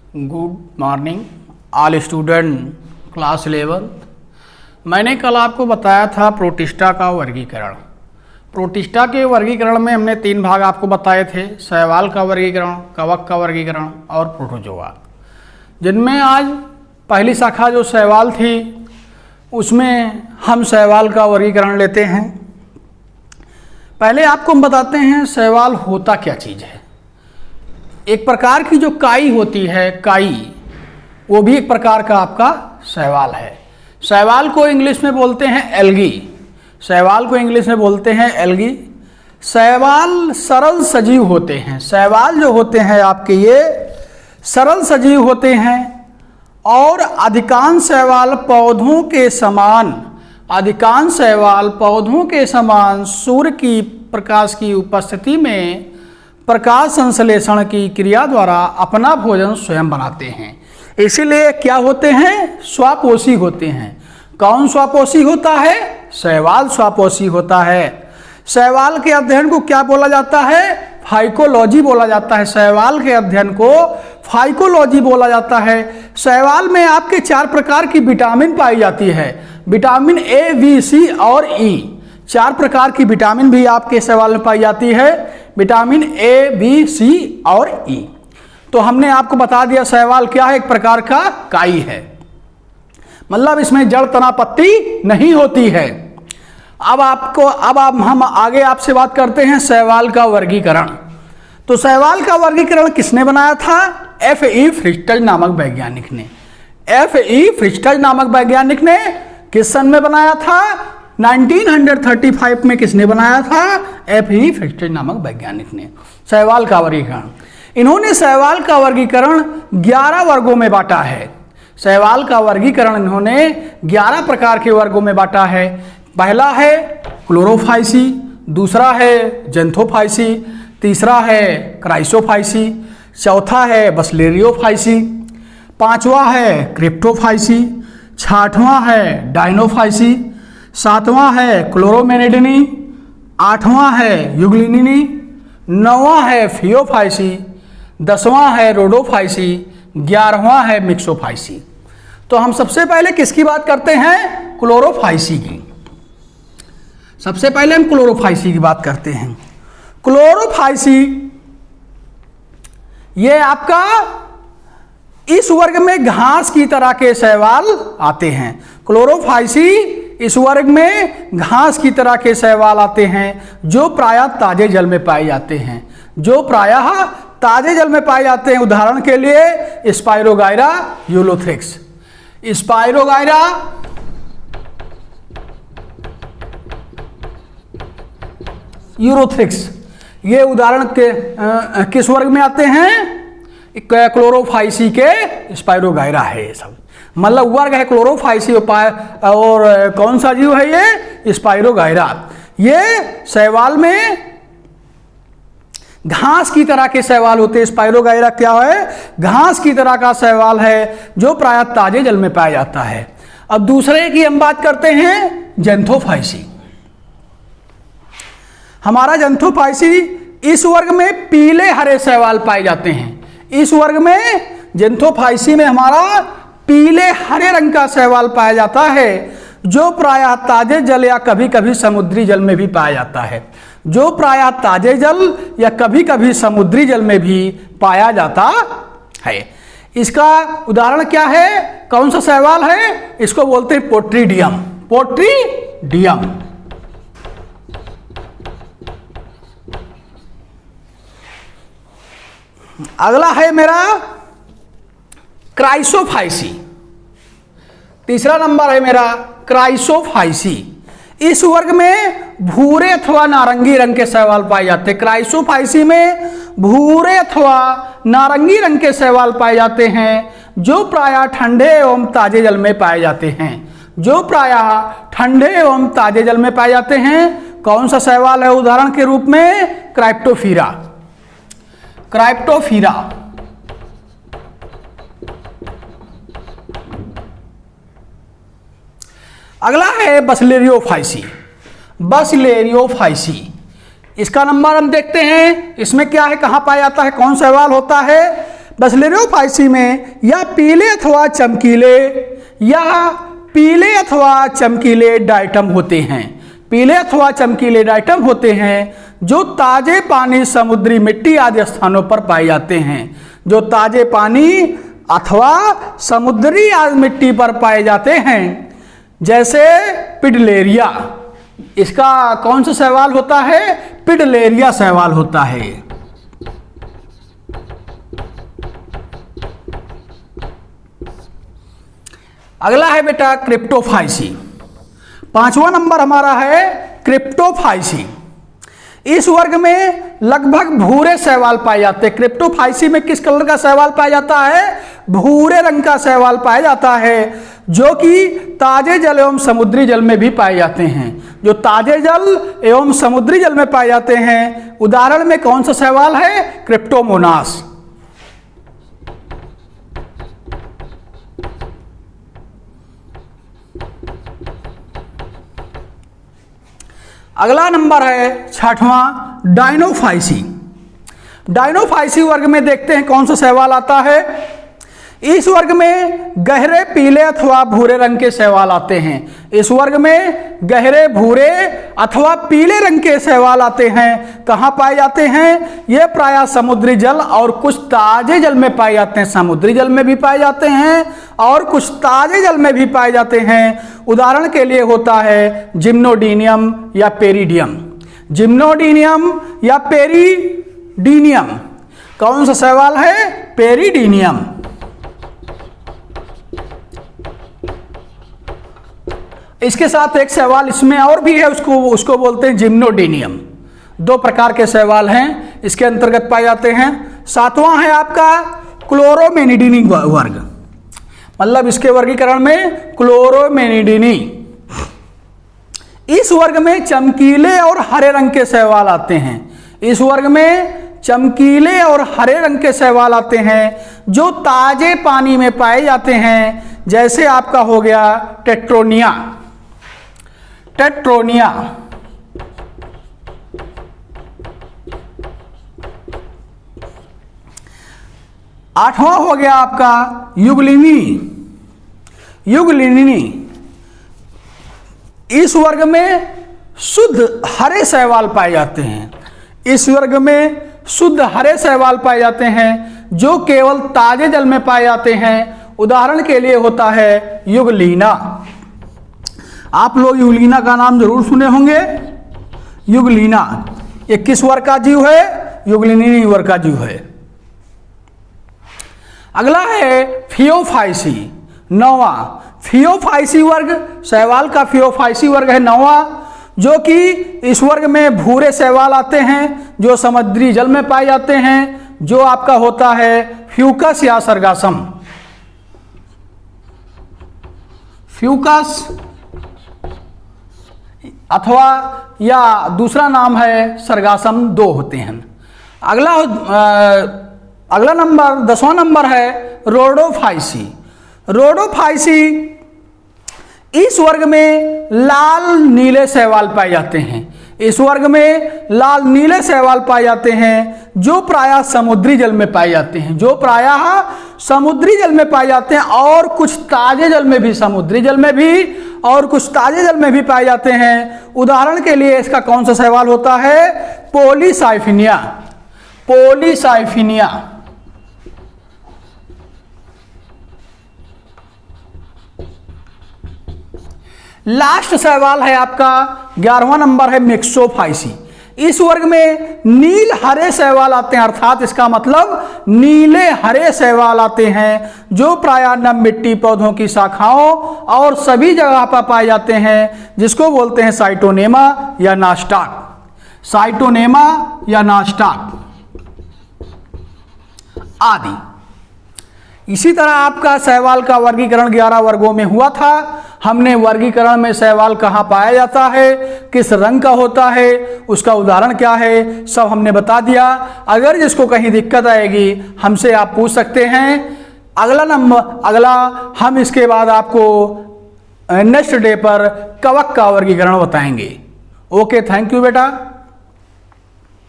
Good morning all student class 11। मैंने कल आपको बताया था प्रोटिस्टा का वर्गीकरण। प्रोटिस्टा के वर्गीकरण में हमने 3 भाग आपको बताए थे, शैवाल का वर्गीकरण, कवक का वर्गीकरण और प्रोटोजोआ, जिनमें आज पहली शाखा जो शैवाल थी उसमें हम शैवाल का वर्गीकरण लेते हैं। पहले आपको हम बताते हैं शैवाल होता क्या चीज़ है। एक प्रकार की जो काई होती है, काई, वो भी एक प्रकार का आपका शैवाल है। शैवाल को इंग्लिश में बोलते हैं एल्गी। शैवाल को इंग्लिश में बोलते हैं एल्गी। शैवाल सरल सजीव होते हैं। शैवाल जो होते हैं आपके ये सरल सजीव होते हैं और अधिकांश शैवाल पौधों के समान सूर्य की प्रकाश की उपस्थिति में प्रकाश संश्लेषण की क्रिया द्वारा अपना भोजन स्वयं बनाते हैं। इसीलिए क्या होते हैं? स्वापोषी होते हैं। कौन स्वापोषी होता है? शैवाल स्वापोषी होता है। शैवाल के अध्ययन को क्या बोला जाता है? फाइकोलॉजी बोला जाता है। शैवाल के अध्ययन को फाइकोलॉजी बोला जाता है। शैवाल में आपके 4 प्रकार की विटामिन पाई जाती है। विटामिन ए, बी, सी और ई। 4 प्रकार की विटामिन भी आपके शैवाल में पाई जाती है। विटामिन ए, बी, सी और ई। तो हमने आपको बता दिया शैवाल क्या है, एक प्रकार का काई है, मतलब इसमें जड़ तना पत्ती नहीं होती है। अब हम आगे आपसे बात करते हैं शैवाल का वर्गीकरण। तो शैवाल का वर्गीकरण किसने बनाया था? F.E. फ्रिस्टज नामक वैज्ञानिक ने। F.E. फ्रिस्टज नामक वैज्ञानिक ने किस सन में बनाया था? 1935 में। किसने बनाया था? F.E. फ्रिस्टज नामक वैज्ञानिक ने शैवाल का वर्गीकरण। इन्होंने शैवाल का वर्गीकरण 11 वर्गों में बांटा है। शैवाल का वर्गीकरण इन्होंने 11 प्रकार के वर्गों में बांटा है। पहला है क्लोरोफाइसी, दूसरा है जेंथोफाइसी, तीसरा है क्राइसोफाइसी, चौथा है बसलेरियोफाइसी, 5वां है क्रिप्टोफाइसी, 6वां है डायनोफाइसी, 7वां है क्लोरोमेनिडनी, 8वां है यूग्लिनिनी, 9वां है फियोफाइसी, 10वां है रोडोफाइसी, 11वां है मिक्सोफाइसी। तो हम सबसे पहले किसकी बात करते हैं? क्लोरोफाइसी की। सबसे पहले हम क्लोरोफाइसी की बात करते हैं। क्लोरोफाइसी ये आपका इस वर्ग में घास की तरह के शैवाल आते हैं। क्लोरोफाइसी इस वर्ग में घास की तरह के शैवाल आते हैं जो प्रायः ताजे जल में पाए जाते हैं। उदाहरण के लिए स्पाइरोगाइरा यूलोथ्रिक्स। स्पाइरोगाइरा यूलोथ्रिक्स ये उदाहरण के किस वर्ग में आते हैं? क्लोरोफाइसी के स्पाइरोगाइरा है। ये सब मतलब वर्ग है क्लोरोफाइसी और कौन सा जीव है ये? स्पाइरोगाइरा। ये शैवाल में घास की तरह के शैवाल होते हैं। स्पाइरोगाइरा क्या है? घास की तरह का शैवाल है जो प्रायः ताजे जल में पाया जाता है। अब दूसरे की हम बात करते हैं जेंथोफाइसी। हमारा जेंथोफाइसी इस वर्ग में पीले हरे शैवाल पाए जाते हैं। इस वर्ग में जेंथोफाइसी में हमारा पीले हरे रंग का शैवाल पाया जाता है जो प्रायः ताजे जल या कभी कभी समुद्री जल में भी पाया जाता है। इसका उदाहरण क्या है? कौन सा शैवाल है? इसको बोलते हैं पोट्रीडियम। अगला है मेरा क्राइसोफाइसी। तीसरा नंबर है मेरा क्राइसोफाइसी। इस वर्ग में भूरे अथवा नारंगी रंग के शैवाल पाए जाते हैं। क्राइसोफाइसी में भूरे अथवा नारंगी रंग के शैवाल पाए जाते हैं जो प्रायः ठंडे एवं ताजे जल में पाए जाते हैं। कौन सा शैवाल है? उदाहरण के रूप में क्राइप्टोफीरा। अगला है बसलेरियोफाइसी। इसका नंबर हम देखते हैं। इसमें क्या है, कहाँ पाया जाता है, कौन शैवाल होता है? बसलेरियोफाइसी में या पीले अथवा चमकीले डाइटम होते हैं। पीले अथवा चमकीले डाइटम होते हैं जो ताजे पानी, समुद्री मिट्टी आदि स्थानों पर पाए जाते हैं। जो ताजे पानी अथवा समुद्री मिट्टी पर पाए जाते हैं, जैसे पिडलेरिया। इसका कौन सा शैवाल होता है? पिडलेरिया शैवाल होता है। अगला है बेटा क्रिप्टोफाइसी। 5वां नंबर हमारा है क्रिप्टोफाइसी। इस वर्ग में लगभग भूरे शैवाल पाए जाते हैं। क्रिप्टोफाइसी में किस कलर का शैवाल पाया जाता है? भूरे रंग का शैवाल पाया जाता है, जो कि ताजे जल एवं समुद्री जल में भी पाए जाते हैं। जो ताजे जल एवं समुद्री जल में पाए जाते हैं, उदाहरण में कौन सा शैवाल है? क्रिप्टोमोनास। अगला नंबर है 6वां डायनोफाइसी। डायनोफाइसी वर्ग में देखते हैं कौन सा शैवाल आता है। इस वर्ग में गहरे पीले अथवा भूरे रंग के शैवाल आते हैं। इस वर्ग में गहरे भूरे अथवा पीले रंग के शैवाल आते हैं। कहाँ पाए जाते हैं? ये प्रायः समुद्री जल और कुछ ताजे जल में पाए जाते हैं। समुद्री जल में भी पाए जाते हैं और कुछ ताजे जल में भी पाए जाते हैं। उदाहरण के लिए होता है जिम्नोडीनियम या पेरिडियम। जिम्नोडीनियम या पेरिडीनियम कौन सा शैवाल है? पेरिडीनियम। इसके साथ एक शैवाल इसमें और भी है, उसको बोलते हैं जिम्नोडीनियम। 2 प्रकार के शैवाल हैं इसके अंतर्गत पाए जाते हैं। 7वां है आपका क्लोरोमेनिडिनी वर्ग, मतलब इसके वर्गीकरण में क्लोरोमेनिडिनी। इस वर्ग में चमकीले और हरे रंग के शैवाल आते हैं। इस वर्ग में चमकीले और हरे रंग के शैवाल आते हैं जो ताजे पानी में पाए जाते हैं, जैसे आपका हो गया टेट्रोनिया। 8वां हो गया आपका युगलिनी। इस वर्ग में शुद्ध हरे शैवाल पाए जाते हैं। इस वर्ग में शुद्ध हरे शैवाल पाए जाते हैं जो केवल ताजे जल में पाए जाते हैं। उदाहरण के लिए होता है युगलीना। आप लोग युगलीना का नाम जरूर सुने होंगे। युगलीना ये किस वर्ग का जीव है? युगलिनी वर्ग का जीव है। अगला है फियोफाइसी, 9वां। फियोफाइसी वर्ग शैवाल का फियोफाइसी वर्ग है 9वां, जो कि इस वर्ग में भूरे शैवाल आते हैं जो समुद्री जल में पाए जाते हैं, जो आपका होता है फ्यूकस या सरगासम। फ्यूकस अथवा या दूसरा नाम है सरगासम, 2 होते हैं। अगला नंबर 10वां नंबर है रोडोफाइसी। रोडोफाइसी इस वर्ग में लाल नीले शैवाल पाए जाते हैं। इस वर्ग में लाल नीले शैवाल पाए जाते हैं जो प्रायः समुद्री जल में पाए जाते हैं। जो प्रायः समुद्री जल में पाए जाते हैं और कुछ ताजे जल में भी, समुद्री जल में भी और कुछ ताजे जल में भी पाए जाते हैं। उदाहरण के लिए इसका कौन सा शैवाल होता है? पोलीसाइफिनिया। पोलीसाइफिनिया। लास्ट शैवाल है आपका 11वां नंबर है मिक्सोफाइसी। इस वर्ग में नील हरे शैवाल आते हैं, अर्थात इसका मतलब नीले हरे शैवाल आते हैं जो प्रायः नम मिट्टी, पौधों की शाखाओं और सभी जगह पर पाए जाते हैं, जिसको बोलते हैं साइटोनेमा या नास्टाक। साइटोनेमा या नास्टाक आदि। इसी तरह आपका शैवाल का वर्गीकरण 11 वर्गों में हुआ था। हमने वर्गीकरण में शैवाल कहाँ पाया जाता है, किस रंग का होता है, उसका उदाहरण क्या है, सब हमने बता दिया। अगर जिसको कहीं दिक्कत आएगी हमसे आप पूछ सकते हैं। अगला हम इसके बाद आपको नेक्स्ट डे पर कवक का वर्गीकरण बताएंगे। ओके, थैंक यू बेटा।